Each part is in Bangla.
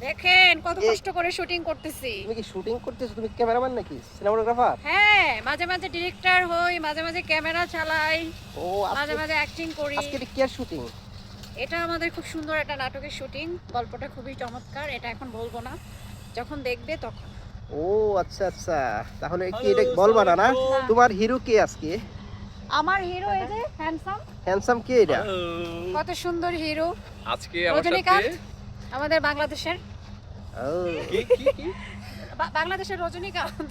দেখেন কত কষ্ট করে শুটিং করতেছি। তুমি কি শুটিং করতেছো? তুমি ক্যামেরাম্যান নাকি সিনেমাটোগ্রাফার? হ্যাঁ, মাঝে মাঝে ডিরেক্টর হই, মাঝে মাঝে ক্যামেরা চালাই, ও মাঝে মাঝে অ্যাক্টিং করি। আজকে কি আর শুটিং? এটা আমাদের খুব সুন্দর একটা নাটকের শুটিং। গল্পটা খুবই চমৎকার। এটা এখন বলবো না, যখন দেখবে তখন। ও আচ্ছা আচ্ছা, তাহলে কি এটা বলবা না? তোমার হিরো কে আজকে? আমার হিরো এই যে হ্যান্ডসাম। হ্যান্ডসাম কে এটা? কত সুন্দর হিরো আজকে আমার সাথে রজনীকান্ত, আমাদের বাংলাদেশের। ও কি বাংলাদেশের রজনীকান্ত।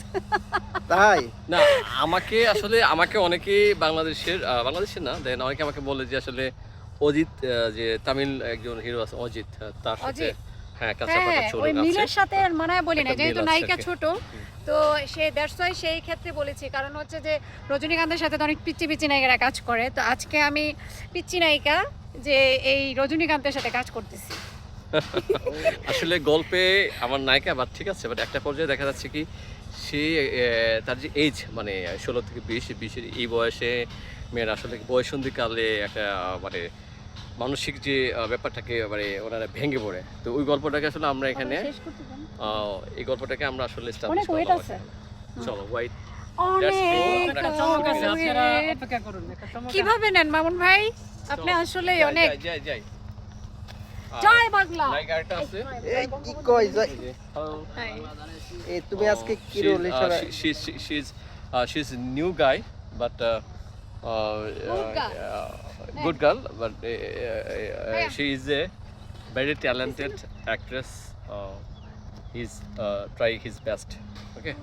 তাই না, আমাকে অনেকে বাংলাদেশের না দেন অনেকে আমাকে বলে যে আসলে অজিত, যে তামিল একজন হিরো আছে অজিত, তার সাথে অজিত। হ্যাঁ কাছে হ্যাঁ, পাকা ছোট ওই আছে। মিলের সাথে মানায় বলি না, একটা যেহেতু মিল আছে নায়িকা আর কি। ছোট, তো সে দ্যাটস ওয়াই সেই ক্ষেত্রে বলেছি। কারণ হচ্ছে যে রজনীকান্তের সাথে তো অনেক পিচ্চি পিচ্চি নায়িকারা কাজ করে, তো আজকে আমি পিচ্চি নায়িকা যে এই রজনীকান্তের সাথে কাজ করতেছি। আসলে গল্পে আমার নায়িকা বাট ঠিক আছে, বাট একটা পর্যায়ে দেখা যাচ্ছে কি সে তার যে এজ মানে 16 থেকে 20 এই বয়সে মেয়েরা আসলে বয়সন্ধিকালে একটা মানে মানসিক যে ব্যাপারটাকে মানে ওনারা ভেঙে পড়ে, তো ওই গল্পটাকে আসলে আমরা এখানে শেষ করতে পারেন? এই গল্পটাকে আমরা আসলে অনেক establish ওয়েট করলাম আছে। এখানে। চলো ওয়েট অনেক একটা চমক আছে, weight। কিভাবে নেন মামুন ভাই? আপনি আসলে অনেক যাই জয় বাংলা। লাইক আরেকটা আছে এই কি কই যায়? হাই। এই তুমি আজকে কি রোল হিসেবে? she's new guy but good girl but she is a very talented actress. He's trying his best. Okay,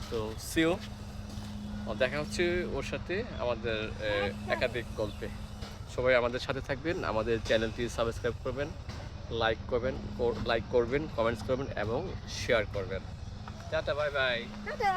so see you. দেখা হচ্ছে ওর সাথে আমাদের একাধিক গল্পে। সবাই আমাদের সাথে থাকবেন, আমাদের চ্যানেলটি সাবস্ক্রাইব করবেন, লাইক করবেন, কমেন্টস করবেন এবং শেয়ার করবেন। Tata, bye bye. টাটা।